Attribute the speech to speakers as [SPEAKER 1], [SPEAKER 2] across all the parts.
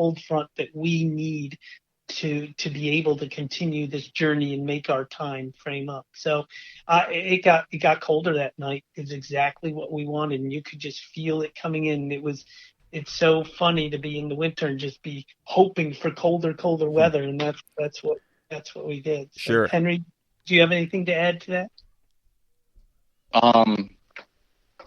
[SPEAKER 1] cold front that we need to be able to continue this journey and make our time frame up. So it got colder that night. It's exactly what we wanted, and you could just feel it coming in. It's so funny to be in the winter and just be hoping for colder weather, and that's what we did. So,
[SPEAKER 2] Sure.
[SPEAKER 1] Henry, do you have anything to add to that?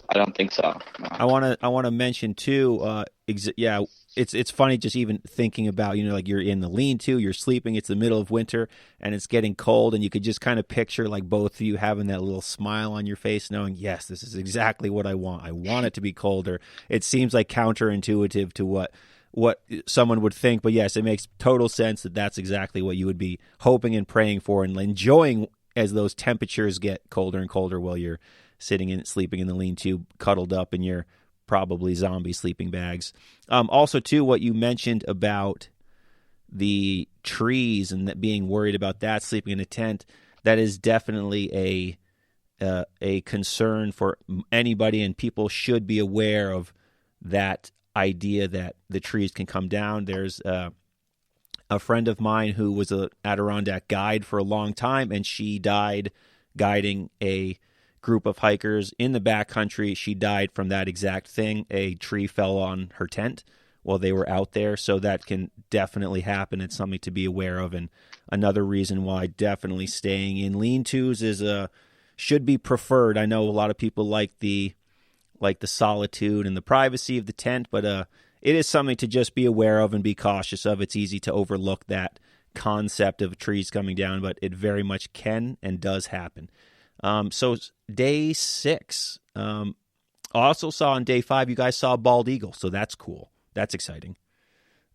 [SPEAKER 3] I don't think so. No.
[SPEAKER 2] I want to mention too. It's funny just even thinking about, like you're in the lean-to, you're sleeping, it's the middle of winter, and it's getting cold, and you could just kind of picture like both of you having that little smile on your face, knowing, yes, this is exactly what I want. I want it to be colder. It seems like counterintuitive to what someone would think, but yes, it makes total sense that that's exactly what you would be hoping and praying for and enjoying as those temperatures get colder and colder while you're sleeping in the lean-to, cuddled up in your probably zombie sleeping bags. Also, too, what you mentioned about the trees and that being worried about that, sleeping in a tent, that is definitely a concern for anybody, and people should be aware of that idea that the trees can come down. There's a friend of mine who was an Adirondack guide for a long time, and she died guiding a group of hikers in the backcountry. She died from that exact thing. A tree fell on her tent while they were out there, so that can definitely happen. It's something to be aware of, and another reason why definitely staying in lean-tos should be preferred. I know a lot of people like the solitude and the privacy of the tent, but it is something to just be aware of and be cautious of. It's easy to overlook that concept of trees coming down, but it very much can and does happen. So day 6, also saw on day 5, you guys saw a bald eagle. So that's cool. That's exciting.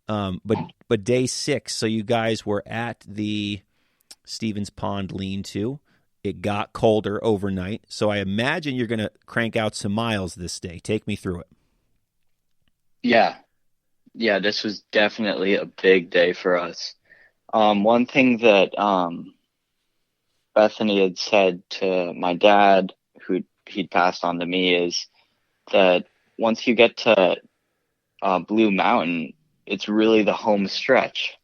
[SPEAKER 2] But day 6, so you guys were at the Stevens Pond lean-to. It got colder overnight. So I imagine you're going to crank out some miles this day. Take me through it.
[SPEAKER 3] Yeah. Yeah, this was definitely a big day for us. One thing that Bethany had said to my dad, who he'd passed on to me, is that once you get to Blue Mountain, it's really the home stretch.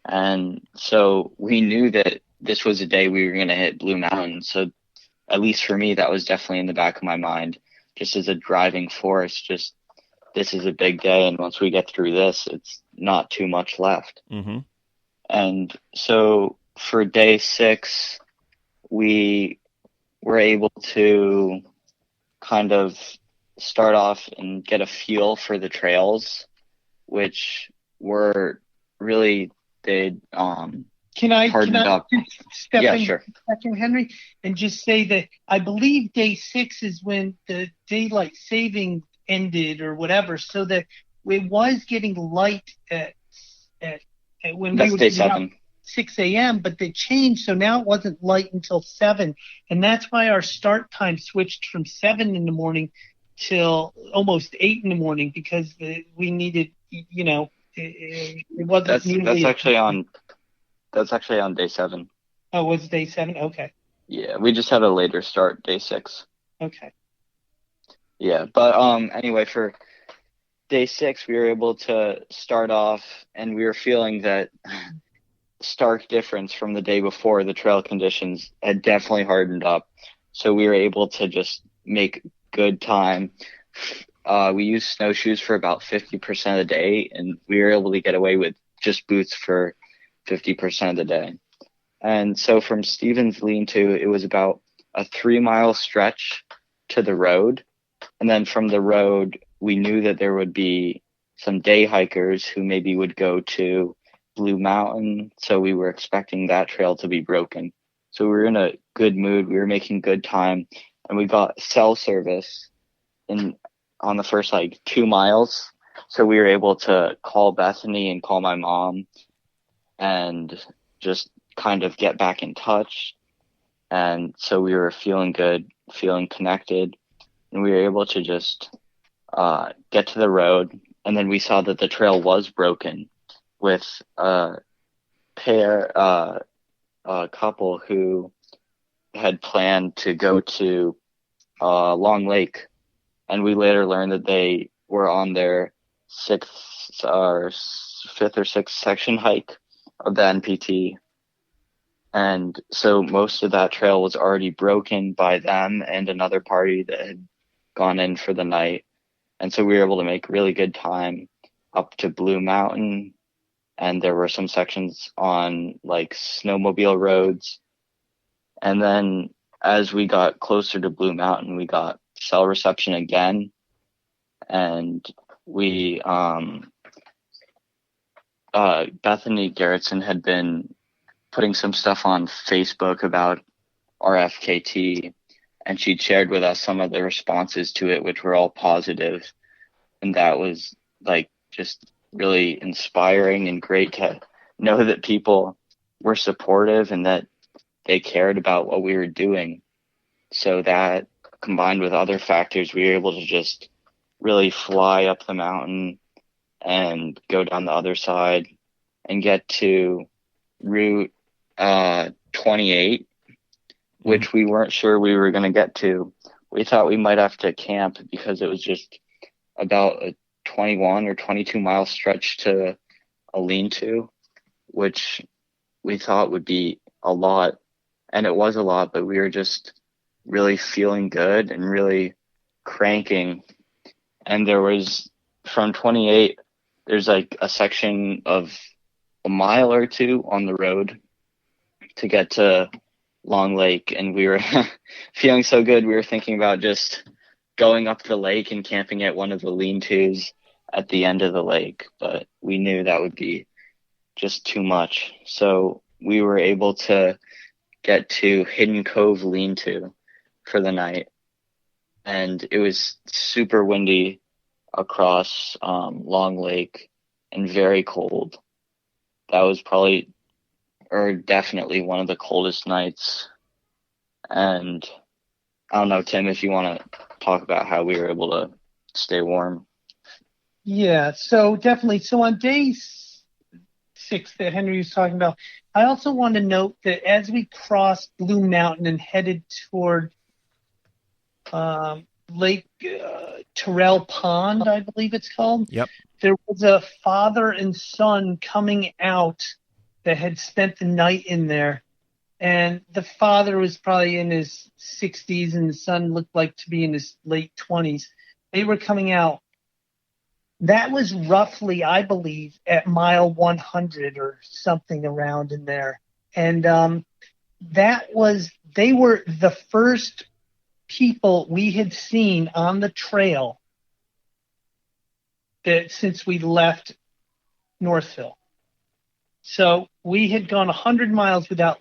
[SPEAKER 3] And so we knew that this was a day we were going to hit Blue Mountain. So at least for me, that was definitely in the back of my mind, just as a driving force, just this is a big day. And once we get through this, it's not too much left.
[SPEAKER 2] Mm-hmm.
[SPEAKER 3] And so for day 6, we were able to kind of start off and get a feel for the trails, which were really, they hardened up.
[SPEAKER 1] Step
[SPEAKER 3] Yeah,
[SPEAKER 1] in
[SPEAKER 3] sure.
[SPEAKER 1] a second, Henry, and just say that I believe day 6 is when the daylight saving ended or whatever, so that it was getting light at when
[SPEAKER 3] That's
[SPEAKER 1] we were
[SPEAKER 3] day
[SPEAKER 1] getting
[SPEAKER 3] 7.
[SPEAKER 1] up 6 a.m., but they changed, so now it wasn't light until 7, and that's why our start time switched from 7 in the morning till almost 8 in the morning, because we needed, it wasn't nearly.
[SPEAKER 3] That's actually on day 7.
[SPEAKER 1] Oh, was it day 7? Okay.
[SPEAKER 3] Yeah, we just had a later start, day 6.
[SPEAKER 1] Okay.
[SPEAKER 3] Yeah, but anyway, for day 6, we were able to start off, and we were feeling that stark difference from the day before. The trail conditions had definitely hardened up, so we were able to just make good time. We used snowshoes for about 50% of the day, and we were able to get away with just boots for 50% of the day. And so from Stevens Lean-to, it was about a 3-mile stretch to the road. And then from the road, we knew that there would be some day hikers who maybe would go to Blue Mountain. So we were expecting that trail to be broken. So we were in a good mood. We were making good time, and we got cell service on the first 2 miles. So we were able to call Bethany and call my mom and just kind of get back in touch. And so we were feeling good, feeling connected, and we were able to just get to the road. And then we saw that the trail was broken with a couple who had planned to go to Long Lake. And we later learned that they were on their 6th or fifth or sixth section hike of the NPT. And so most of that trail was already broken by them and another party that had gone in for the night. And so we were able to make really good time up to Blue Mountain. And there were some sections on like snowmobile roads. And then as we got closer to Blue Mountain, we got cell reception again. And we, Bethany Garrettson had been putting some stuff on Facebook about our FKT, and she'd shared with us some of the responses to it, which were all positive. And that was like just really inspiring and great to know that people were supportive and that they cared about what we were doing. So that combined with other factors, we were able to just really fly up the mountain and go down the other side and get to Route 28, which we weren't sure we were going to get to. We thought we might have to camp because it was just about a 21 or 22 mile stretch to a lean-to, which we thought would be a lot. And it was a lot, but we were just really feeling good and really cranking. And there was, from 28, there's like a section of a mile or two on the road to get to Long Lake. And we were feeling so good. We were thinking about just going up the lake and camping at one of the lean-tos at the end of the lake. But we knew that would be just too much. So we were able to get to Hidden Cove Lean-to for the night. And it was super windy across Long Lake and very cold. That was probably, or definitely, one of the coldest nights. And I don't know, Tim, if you want to talk about how we were able to stay warm.
[SPEAKER 1] Yeah, so definitely. So on day 6 that Henry was talking about, I also want to note that as we crossed Blue Mountain and headed toward Lake Terrell Pond, I believe it's called.
[SPEAKER 2] Yep.
[SPEAKER 1] There was a father and son coming out that had spent the night in there. And the father was probably in his 60s and the son looked like to be in his late 20s. They were coming out. That was roughly, I believe, at mile 100 or something around in there. And they were the first people we had seen on the trail that since we left Northville. So we had gone 100 miles without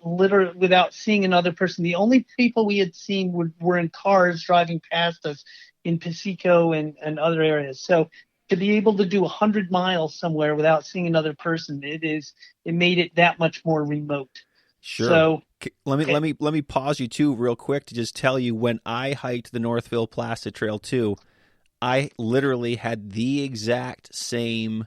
[SPEAKER 1] seeing another person. The only people we had seen were in cars driving past us in Piseco and other areas. So to be able to do 100 miles somewhere without seeing another person, it made it that much more remote.
[SPEAKER 2] Sure.
[SPEAKER 1] So
[SPEAKER 2] let me pause you too real quick to just tell you, when I hiked the Northville-Placid Trail too, I literally had the exact same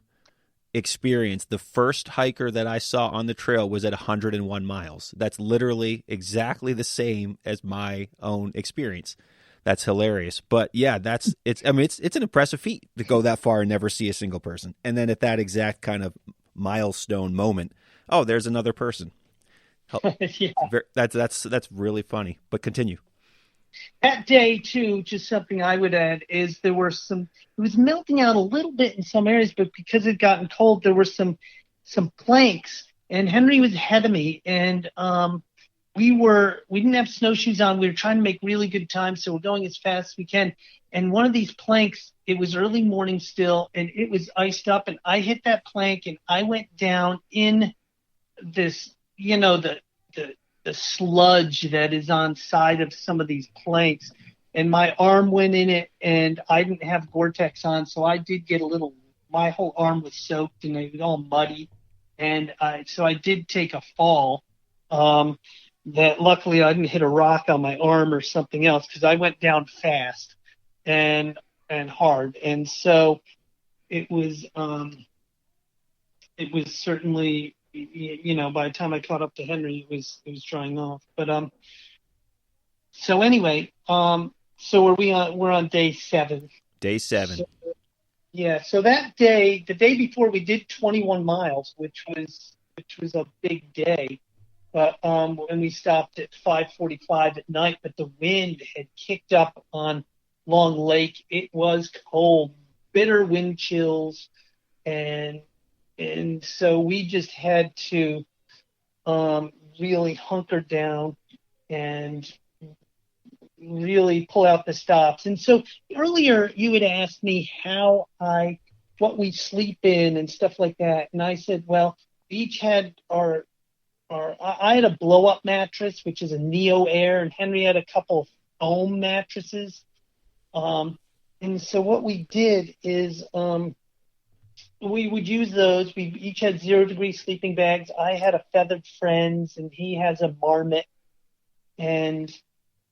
[SPEAKER 2] experience. The first hiker that I saw on the trail was at 101 miles. That's literally exactly the same as my own experience. That's hilarious. But yeah, it's an impressive feat to go that far and never see a single person. And then at that exact kind of milestone moment, oh, there's another person.
[SPEAKER 1] yeah.
[SPEAKER 2] That's really funny. But continue.
[SPEAKER 1] That day, too, just something I would add is it was melting out a little bit in some areas, but because it had gotten cold, there were some planks, and Henry was ahead of me, and we didn't have snowshoes on. We were trying to make really good time, so we're going as fast as we can. And one of these planks, it was early morning still, and it was iced up, and I hit that plank, and I went down in this, the sludge that is on side of some of these planks, and my arm went in it, and I didn't have Gore-Tex on, so I did get my whole arm was soaked and it was all muddy, and so I did take a fall. That luckily I didn't hit a rock on my arm or something else, because I went down fast and hard, and so it was certainly, by the time I caught up to Henry, it was drying off. But so anyway, so we're on day 7.
[SPEAKER 2] Day 7.
[SPEAKER 1] Yeah. So that day, the day before, we did 21 miles, which was a big day. But and we stopped at 5:45 at night. But the wind had kicked up on Long Lake. It was cold, bitter wind chills, and so we just had to really hunker down and really pull out the stops. And so earlier you had asked me what we sleep in and stuff like that. And I said, well, we each had I had a blow up mattress, which is a Neo Air, and Henry had a couple of foam mattresses. And so what we did is, we would use those. We each had 0-degree sleeping bags. I had a Feathered Friends, and he has a Marmot. And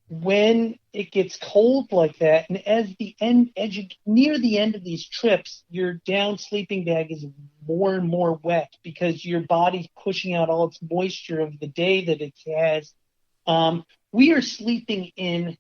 [SPEAKER 1] when it gets cold like that, and as you near the end of these trips, your down sleeping bag is more and more wet because your body's pushing out all its moisture of the day that it has. We are sleeping in.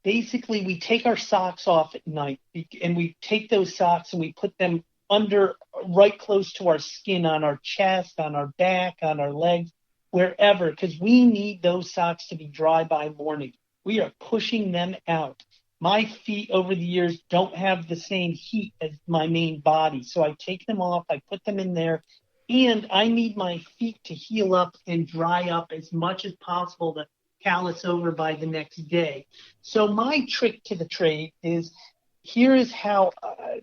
[SPEAKER 1] Basically, we take our socks off at night, and we take those socks and we put them under, right close to our skin, on our chest, on our back, on our legs, wherever, because we need those socks to be dry by morning. We are pushing them out. My feet over the years don't have the same heat as my main body, so I take them off, I put them in there, and I need my feet to heal up and dry up as much as possible to callus over by the next day. So my trick to the trade is, here is how,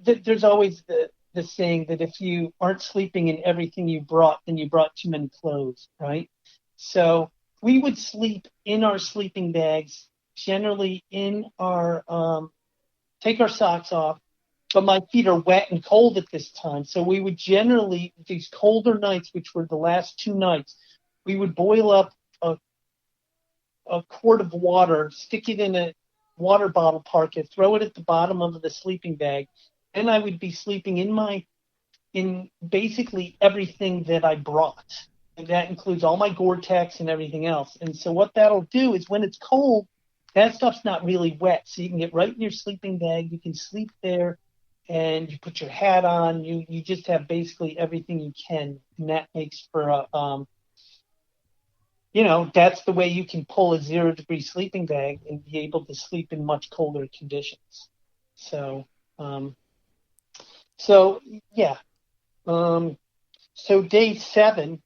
[SPEAKER 1] there's always the saying that if you aren't sleeping in everything you brought, then you brought too many clothes, right? So we would sleep in our sleeping bags, generally take our socks off, but my feet are wet and cold at this time. So we would generally, these colder nights, which were the last 2 nights, we would boil up a quart of water, stick it in a water bottle pocket, throw it at the bottom of the sleeping bag, and I would be sleeping in basically everything that I brought. And that includes all my Gore-Tex and everything else. And so what that'll do is, when it's cold, that stuff's not really wet. So you can get right in your sleeping bag. You can sleep there, and you put your hat on. You just have basically everything you can. And that makes for that's the way you can pull a 0-degree sleeping bag and be able to sleep in much colder conditions. So, yeah. So day 7,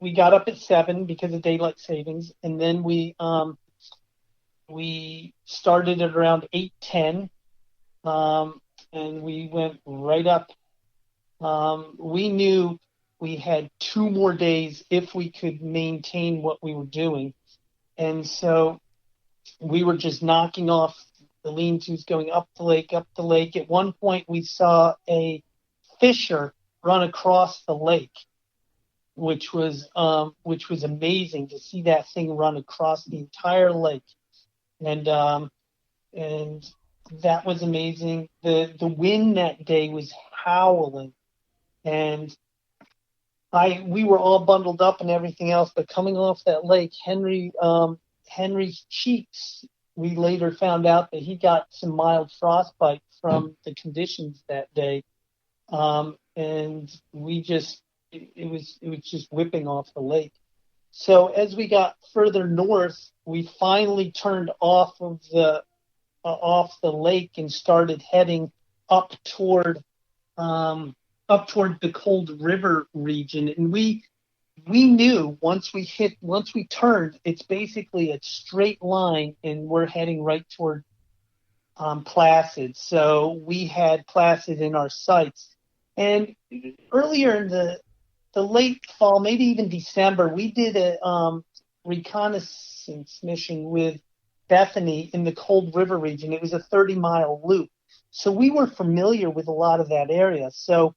[SPEAKER 1] we got up at 7 because of daylight savings, and then we started at around 8:10, and we went right up. We knew we had 2 more days if we could maintain what we were doing, and so we were just knocking off the lean-tos, going up the lake, up the lake. At one point, we saw a fisher run across the lake, which was amazing to see that thing run across the entire lake, and that was amazing. The wind that day was howling, and we were all bundled up and everything else, but coming off that lake, Henry's cheeks, we later found out that he got some mild frostbite from the conditions that day, and it was just whipping off the lake. So as we got further north, we finally turned off of the lake and started heading up toward the Cold River region. And we knew once we turned, it's basically a straight line, and we're heading right toward Placid. So we had Placid in our sights. And earlier in the late fall, maybe even December, we did a reconnaissance mission with Bethany in the Cold River region. It was a 30-mile loop. So we were familiar with a lot of that area. So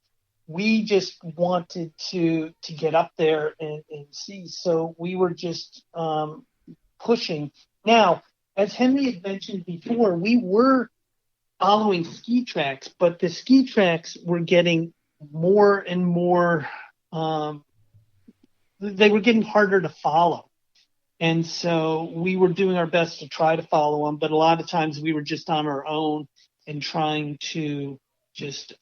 [SPEAKER 1] we just wanted to get up there and see. So we were just pushing. Now, as Henry had mentioned before, we were following ski tracks, but the ski tracks were getting more and more, they were getting harder to follow. And so we were doing our best to try to follow them, but a lot of times we were just on our own. and trying to just